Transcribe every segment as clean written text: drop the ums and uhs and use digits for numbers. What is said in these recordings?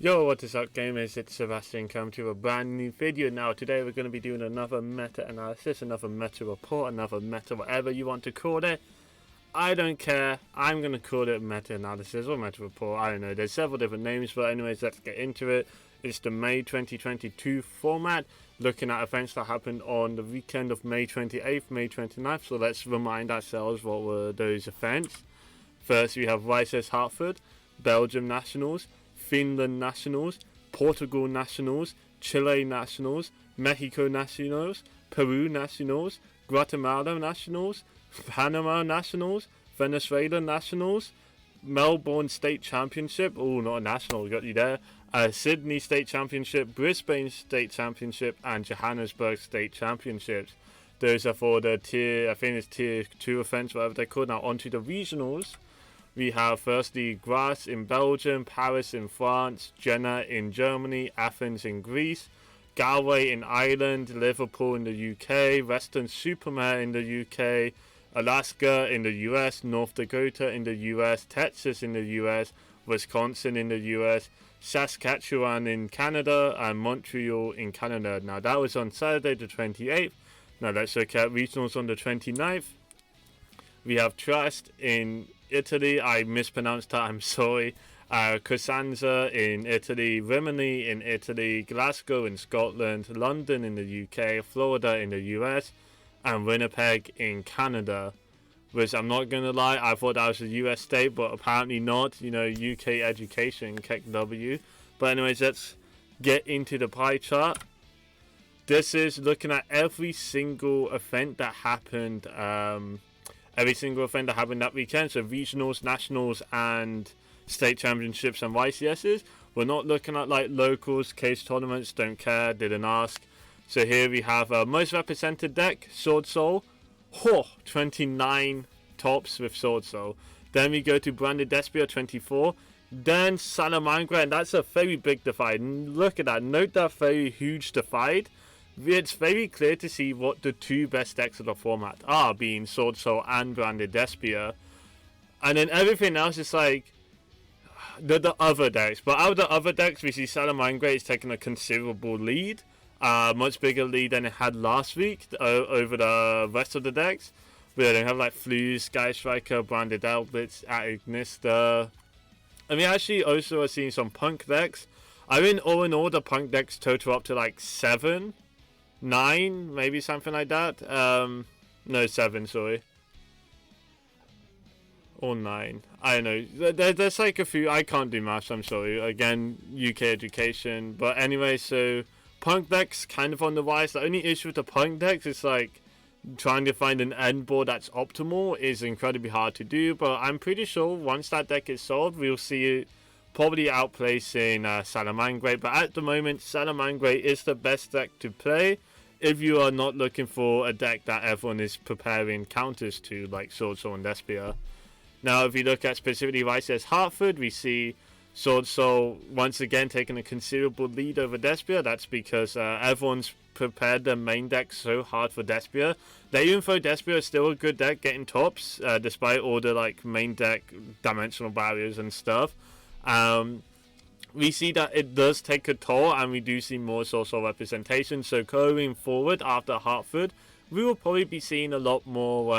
Yo, what is up gamers, it's Sebastian coming to a brand new video now. Today we're going to be doing another meta analysis, another meta report, another meta whatever you want to call it. I don't care, I'm going to call it meta analysis or meta report, I don't know, there's several different names, but anyways, let's get into it. It's the May 2022 format, looking at events that happened on the weekend of May 28th, May 29th, so let's remind ourselves what were those events. First we have YCS Hartford, Belgium Nationals, Finland Nationals, Portugal Nationals, Chile Nationals, Mexico Nationals, Peru Nationals, Guatemala Nationals, Panama Nationals, Venezuela Nationals, Melbourne State Championship, oh not a national, got you there, Sydney State Championship, Brisbane State Championship and Johannesburg State Championships. Those are for the tier, I think it's tier 2 events, whatever they're called. Now onto the regionals. We have firstly Graz in Belgium, Paris in France, Jena in Germany, Athens in Greece, Galway in Ireland, Liverpool in the UK, Western-super-Mare in the UK, Alaska in the US, North Dakota in the US, Texas in the US, Wisconsin in the US, Saskatchewan in Canada, and Montreal in Canada. Now that was on Saturday the 28th. Now let's look at regionals on the 29th. We have Trieste in Italy, I mispronounced that, I'm sorry. Cosenza in Italy, Rimini in Italy, Glasgow in Scotland, London in the UK, Florida in the US, and Winnipeg in Canada. Which I'm not gonna lie, I thought that was a US state, but apparently not. You know, UK education, KEKW. But anyways, let's get into the pie chart. This is looking at every single event that happened. That weekend, so regionals, nationals, and state championships and YCSs. We're not looking at like locals, case tournaments, don't care, didn't ask. So here we have most represented deck, Swordsoul. 29 tops with Swordsoul. Then we go to branded Despia, 24. Then Salamangreat, and that's a very big divide. Look at that, note that very huge divide. It's very clear to see what the two best decks of the format are, being Swordsoul and branded Despia. And then everything else is like the other decks. But out of the other decks, we see Salamangreat is taking a considerable lead. Much bigger lead than it had last week over the rest of the decks. We then have like Flu, Sky Striker, branded Outlets, Agnista. And we actually also are seeing some Punk decks. I mean, all in all, the Punk decks total up to like 7. 9, maybe something like that. No, 7, sorry. Or 9. I don't know. There's like a few. I can't do maths, I'm sorry. Again, UK education. But anyway, so Punk decks kind of on the rise. The only issue with the Punk decks is like trying to find an end board that's optimal is incredibly hard to do. But I'm pretty sure once that deck is solved, we'll see it probably outplacing Salamangreat. But at the moment, Salamangreat is the best deck to play if you are not looking for a deck that everyone is preparing counters to, like Swordsoul and Despia. Now, if you look at specifically YCS Hartford, we see Swordsoul once again taking a considerable lead over Despia. That's because everyone's prepared their main deck so hard for Despia. They even though Despia is still a good deck getting tops, despite all the like main deck dimensional barriers and stuff. We see that it does take a toll, and we do see more Swordsoul representation. So going forward after Hartford, we will probably be seeing a lot more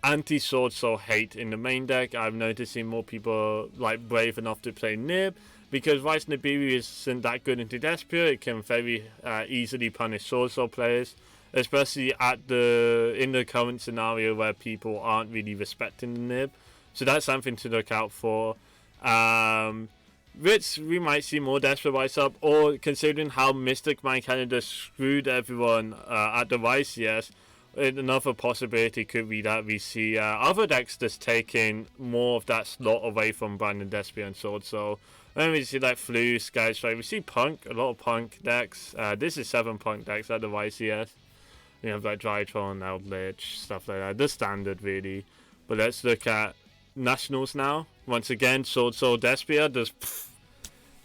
anti-Swordsoul hate in the main deck. I'm noticing more people like brave enough to play Nib, because Rice Nibiru isn't that good into Despia. It can very easily punish Swordsoul players, especially in the current scenario where people aren't really respecting the Nib. So that's something to look out for. Which we might see more Despia Rise up, or considering how Mystic Mind Canada screwed everyone at the YCS, another possibility could be that we see other decks just taking more of that slot away from branded Despia and Swordsoul. Then we see like Flu, Sky Strike, we see Punk, a lot of Punk decks. This is 7 Punk decks at the YCS. We have like Drytron, Outledge, stuff like that, the standard really. But let's look at Nationals now. Once again, Swordsoul, Despia,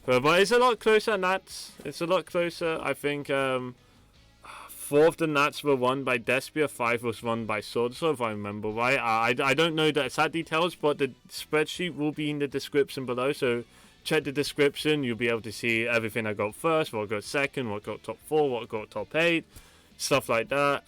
but it's a lot closer than that. It's a lot closer. I think 4 of the Nats were won by Despia, 5 was won by Swordsoul, if I remember right. I don't know the exact details, but the spreadsheet will be in the description below, so check the description. You'll be able to see everything I got first, what got second, what got top 4, what got top 8, stuff like that.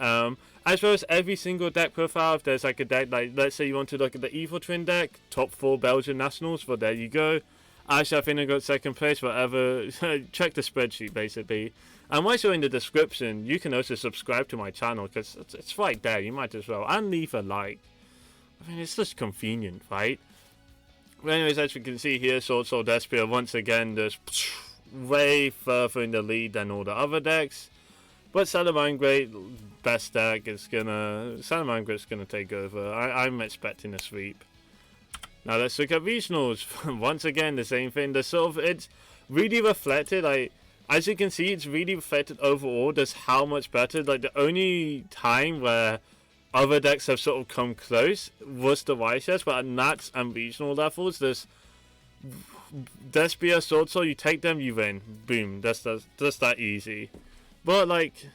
As well as every single deck profile. If there's like a deck, like let's say you want to look at the Evil Twin deck, top 4 Belgian nationals, well, there you go. Actually, I think I got second place, whatever. Check the spreadsheet, basically. And once you're in the description, you can also subscribe to my channel, because it's right there. You might as well. And leave a like. I mean, it's just convenient, right? But anyways, as you can see here, Swordsoul Despia, once again, just way further in the lead than all the other decks. But Salamangreat, best deck, Salamangreat's gonna take over. I'm expecting a sweep. Now let's look at regionals. Once again, the same thing. It's really reflected. Like, as you can see, it's really reflected overall. Just how much better. Like, the only time where other decks have sort of come close was the YCS, but at Nats and regional levels, there's Despia, Swordsoul, you take them, you win. Boom. That's that easy. But like,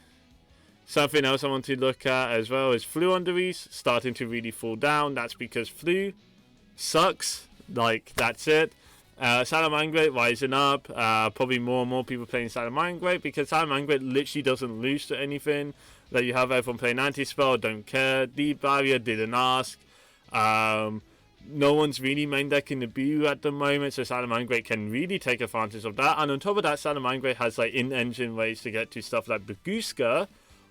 something else I want to look at as well is Floowandereeze starting to really fall down. That's because Flu sucks. Like, that's it. Salamangreat rising up. Probably more and more people playing Salamangreat, because Salamangreat literally doesn't lose to anything. Like, you have everyone playing anti-spell, don't care. Deep Barrier, didn't ask. No one's really main decking the B.U. at the moment, so Salamangreat can really take advantage of that. And on top of that, Salamangreat has like in-engine ways to get to stuff like Baguska,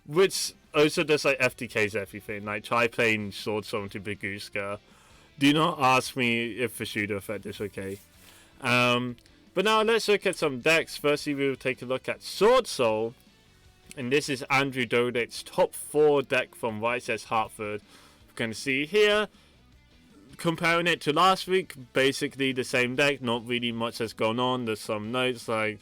which also does like FTKs everything. Like, try playing Swordsoul into Baguska. Do not ask me if the Fudo effect is okay. But now let's look at some decks. Firstly, we will take a look at Swordsoul. And this is Andrew Dodek's top 4 deck from YCS Hartford. You can see here, comparing it to last week, basically the same deck. Not really much has gone on. There's some notes like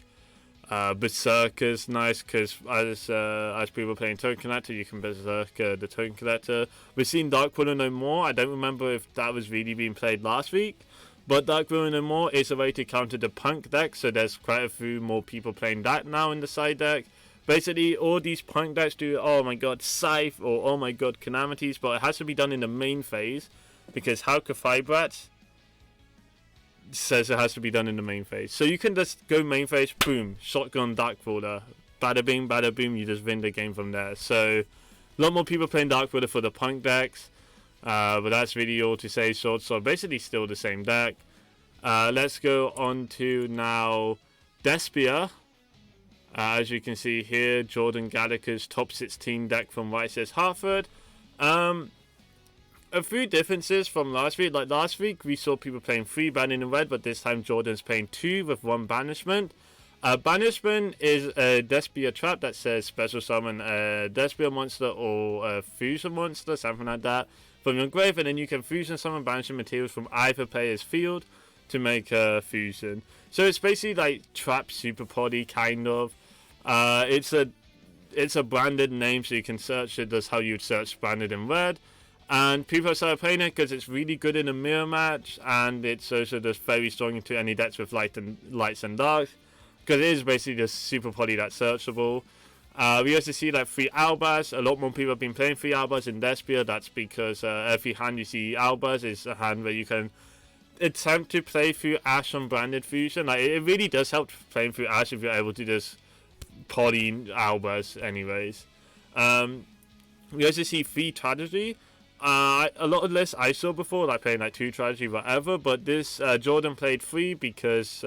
Berserker's nice, because as people playing Token Collector, you can Berserker the Token Collector. We've seen Dark Willow No More. I don't remember if that was really being played last week, but Dark Willow No More is a way to counter the P.U.N.K deck, so there's quite a few more people playing that now in the side deck. Basically, all these P.U.N.K decks do, oh my god, Scythe, or oh my god, Calamities, but it has to be done in the main phase, because Hauka Fibrat says it has to be done in the main phase. So you can just go main phase, boom, shotgun Dark Willow, bada bing, bada boom, you just win the game from there. So, a lot more people playing Dark Willow for the P.U.N.K decks, but that's really all to say. So basically still the same deck. Let's go on to now Despia. As you can see here, Jordan Gallagher's top 16 deck from YCS Hartford. A few differences from last week. Like last week, we saw people playing 3 banning in red, but this time Jordan's playing 2 with 1 banishment. Banishment is a Despia trap that says special summon a Despia monster or a fusion monster, something like that, from your grave, and then you can fusion summon banishment materials from either player's field to make a fusion. So it's basically like trap super poly, kind of. It's a branded name, so you can search it. That's how you'd search branded in red. And people started playing it because it's really good in a mirror match, and it's also just very strong into any decks with lights and darks, because it is basically just super poly that's searchable. We also see like 3 Albas. A lot more people have been playing 3 Albas in Despia. That's because every hand you see Albas is a hand where you can attempt to play through Ash on branded fusion. Like, it really does help playing through Ash if you're able to just poly Albas anyways. We also see 3 Tragedy. A lot of lists I saw before, like playing like 2 Tragedy, whatever, but this Jordan played 3 because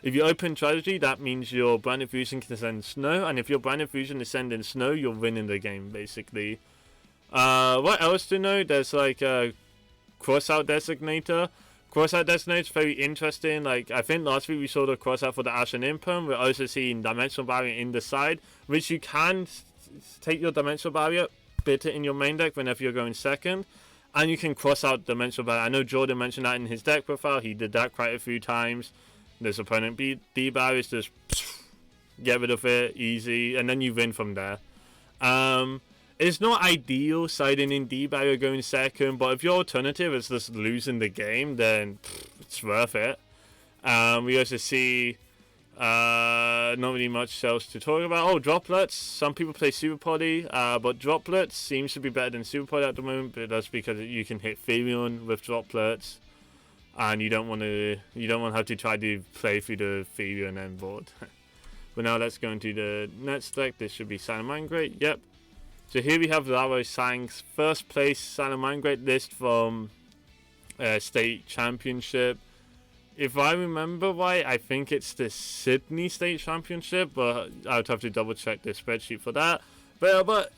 if you open Tragedy, that means your branded fusion can send snow, and if your branded fusion is sending snow, you're winning the game basically. What else to know? There's like a crossout designator. Crossout designator is very interesting. Like, I think last week we saw the crossout for the Ash and Imperm. We're also seeing Dimensional Barrier in the side, which you can take your Dimensional Barrier, bit it in your main deck whenever you're going second, and you can cross out Dimensional Barrier. I know Jordan mentioned that in his deck profile. He did that quite a few times. This opponent D barriers, just get rid of it, easy, and then you win from there. It's not ideal siding in D barrier going second, but if your alternative is just losing the game, then it's worth it. We also see not really much else to talk about. Oh, droplets. Some people play Super Poly, but droplets seems to be better than Super Poly at the moment, but that's because you can hit Therion with droplets. and you don't want to have to try to play through the Fudo and then board. But now let's go into the next deck. This should be Salamangreat. Yep. So here we have Laro Sang's first place Salamangreat list from State Championship. If I remember right, I think it's the Sydney State Championship, but I would have to double check the spreadsheet for that. But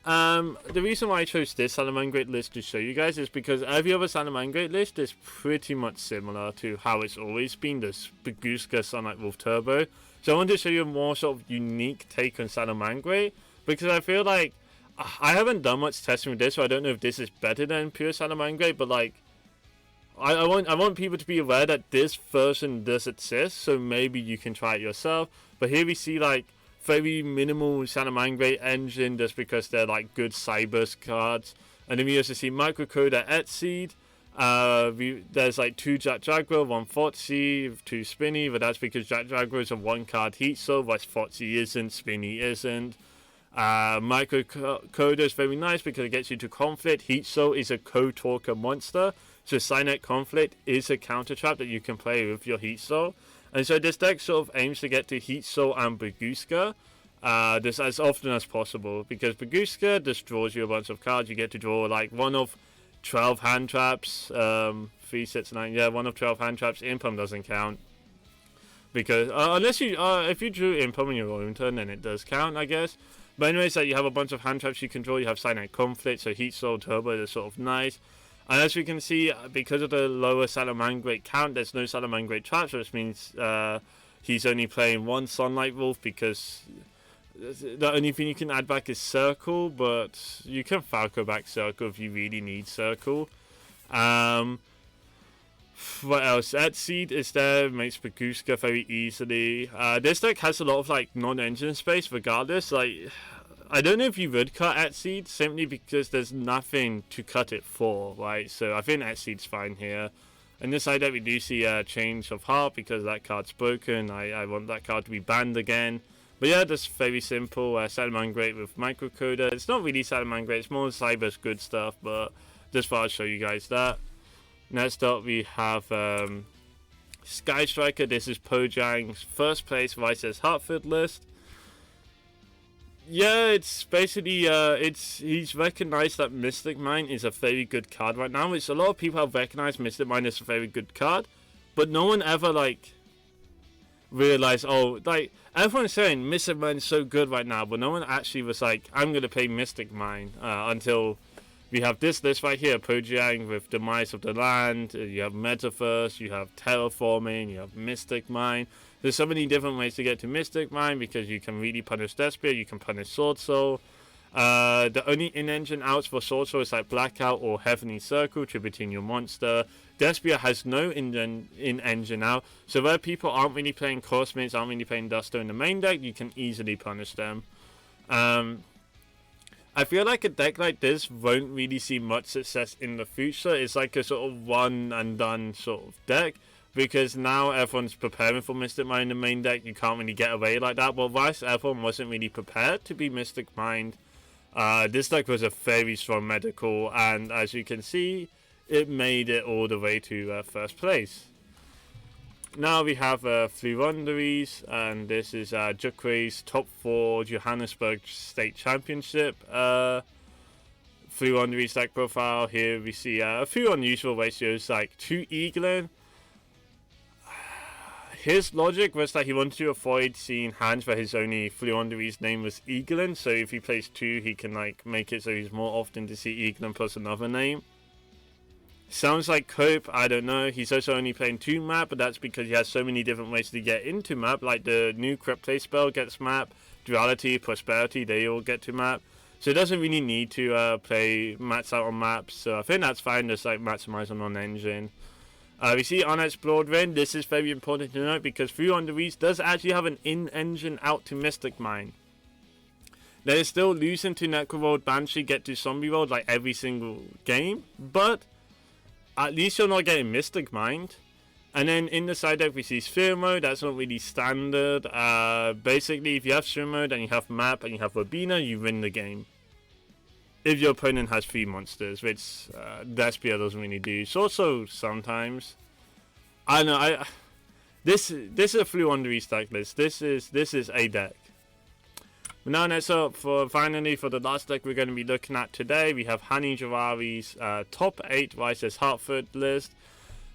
the reason why I chose this Salamangreat list to show you guys is because every other Salamangreat list is pretty much similar to how it's always been, the Baguska Sunlight Wolf Turbo. So I want to show you a more sort of unique take on Salamangreat, because I feel like I haven't done much testing with this, so I don't know if this is better than pure Salamangreat, but like I want people to be aware that this version does exist, so maybe you can try it yourself. But here we see like very minimal Salamangreat engine just because they're like good Cyburst cards. And then we also see Microcoder Exceed. There's like 2 Jack Jaguar, 1 Foxy, 2 Spinny, but that's because Jack Jaguar is a 1-card heat soul, whilst Foxy isn't, Spinny isn't. Microcoder is very nice because it gets you to Conflict. Heat Soul is a co-talker monster, so Cynet Conflict is a counter trap that you can play with your Heat Soul. And so this deck sort of aims to get to Heat Soul and Baguska this as often as possible, because Baguska just draws you a bunch of cards. You get to draw like 1 of 12 hand traps, 3, 6, 9, yeah, 1 of 12 hand traps. Impulm doesn't count, because unless you, if you drew Impulm in your own turn, then it does count, I guess. But anyways, you have a bunch of hand traps you can draw. You have Cynet Conflict, so Heat Soul, Turbo is sort of nice. And as we can see, because of the lower Salamangreat count, there's no Salamangreat traps, which means he's only playing 1 Sunlight Wolf, because the only thing you can add back is Circle, but you can Falco back Circle if you really need Circle. What else? Exceed is there, makes Baguska very easily. This deck has a lot of like non-engine space regardless. Like, I don't know if you would cut Exceed simply because there's nothing to cut it for, right? So I think Exceed's fine here. And this side deck we do see a Change of Heart because that card's broken. I want that card to be banned again. But yeah, that's very simple. Salamangreat with Microcoder. It's not really Salamangreat, it's more Cyber's good stuff, but just thought I'd show you guys that. Next up we have Sky Striker. This is Pojang's first place YCS Hartford list. Yeah, it's basically he's recognized that Mystic Mine is a very good card right now. Which a lot of people have recognized Mystic Mine is a very good card, but no one ever like realized, oh, like everyone's saying Mystic Mine is so good right now, but no one actually was like, I'm gonna play Mystic Mine until we have this list right here, Pojang with Demise of the Land, you have Metaverse, you have Terraforming, you have Mystic Mine. There's so many different ways to get to Mystic Mine because you can really punish Despia, you can punish Swordsoul. The only in-engine outs for Swordsoul is like Blackout or Heavenly Circle, tributing your monster. Despia has no in-engine out, so where people aren't really playing Cosmics, aren't really playing Dusto in the main deck, you can easily punish them. I feel like a deck like this won't really see much success in the future. It's like a sort of one and done sort of deck, because now everyone's preparing for Mystic Mine in the main deck. You can't really get away like that. But whilst everyone wasn't really prepared to be Mystic Mine, this deck was a very strong medical, and as you can see, it made it all the way to first place. Now we have Floowandereeze, and this is Jukray's top 4 Johannesburg State Championship. Floowandereeze deck profile. Here we see a few unusual ratios, like 2 Eaglin. His logic was that he wanted to avoid seeing hands where his only Floowandereeze name was Eaglin, so if he plays 2, he can like make it so he's more often to see Eaglin plus another name. Sounds like Cope, I don't know. He's also only playing 2 map, but that's because he has so many different ways to get into map, like the new Crypto spell gets map, Duality, Prosperity, they all get to map. So it doesn't really need to play max out on maps, so I think that's fine, just like maximize on engine. We see Unexplored Ring. This is very important to note because Floowandereeze does actually have an in-engine out to Mystic Mine. There is still losing to Necroworld, Banshee, get to Zombie World like every single game, but at least you're not getting Mystic Mined. And then in the side deck we see Sphere Mode. That's not really standard. Basically, if you have Sphere Mode and you have Map and you have Robina, you win the game. If your opponent has 3 monsters, which Despia doesn't really do. So sometimes. I know. This is a Floowandereeze deck list. This is a deck. Now next up, for the last deck we're going to be looking at today, we have Hani Jawari's top 8 YCS Hartford list.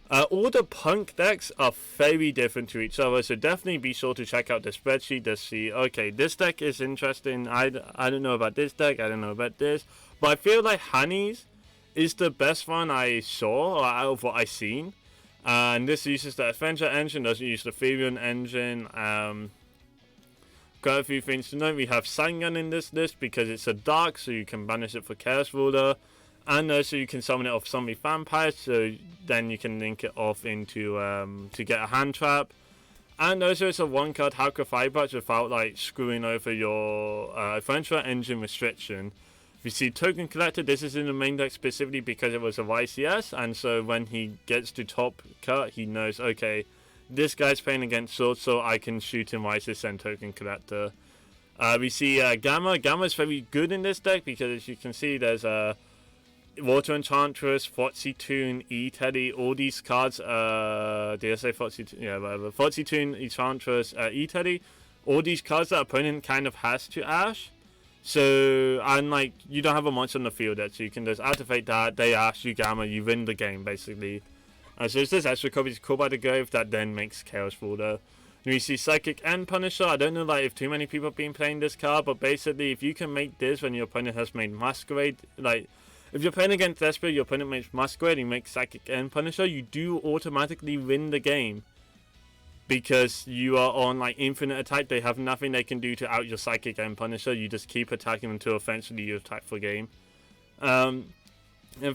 All the P.U.N.K decks are very different to each other, so definitely be sure to check out the spreadsheet to see, okay, this deck is interesting, I don't know about this deck, I don't know about this, but I feel like Hani's is the best one I saw, or out of what I've seen. And this uses the Adventure engine, doesn't use the P.U.N.K engine. Got a few things to note. We have Sangan in this list because it's a dark, so you can banish it for Chaos Ruler. And also you can summon it off Zombie Vampires, so then you can link it off into to get a hand trap. And also it's a 1-card Hacker 5-patch without like screwing over your Adventure engine restriction. We see Token Collector. This is in the main deck specifically because it was a YCS, and so when he gets to top cut, he knows, okay, this guy's playing against Sword, so I can shoot him YCS and Token Collector. We see Gamma. Gamma's very good in this deck because, as you can see, there's Water Enchantress, Foxy Toon, E-Teddy, all these cards, did I say Foxy Toon? Yeah, whatever. Foxy Toon, Enchantress, E-Teddy, all these cards that opponent kind of has to Ash. So, and like, you don't have a monster on the field yet, so you can just activate that, they Ash, you Gamma, you win the game, basically. So it's this extra copy to call by the grave that then makes Chaos Ruler. And we see Psychic and Punisher. I don't know like if too many people have been playing this card, but basically if you can make this when your opponent has made Masquerade, like, if you're playing against Despia, your opponent makes Masquerade, and you make Psychic and Punisher, you do automatically win the game. Because you are on like infinite attack, they have nothing they can do to out your Psychic and Punisher. You just keep attacking until eventually you attack for game. And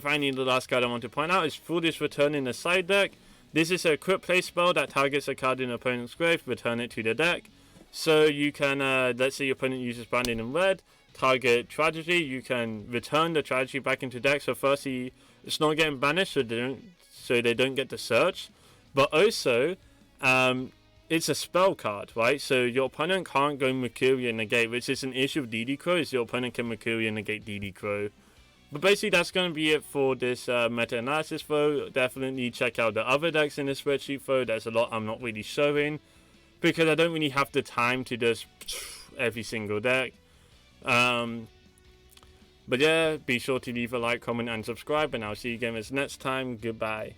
finally, the last card I want to point out is Fudo's Return in the side deck. This is a quick play spell that targets a card in an opponent's grave, return it to the deck. So you can, let's say your opponent uses Branding in red, target Tragedy, you can return the Tragedy back into deck. So firstly, it's not getting banished, so they don't get the search. But also, it's a spell card, right? So your opponent can't go Mercury and negate, which is an issue of DD Crow, is your opponent can Mercury and negate DD Crow. But basically that's going to be it for this meta-analysis though. Definitely check out the other decks in the spreadsheet though. There's a lot I'm not really showing, because I don't really have the time to just every single deck. But yeah, be sure to leave a like, comment and subscribe, and I'll see you gamers next time. Goodbye.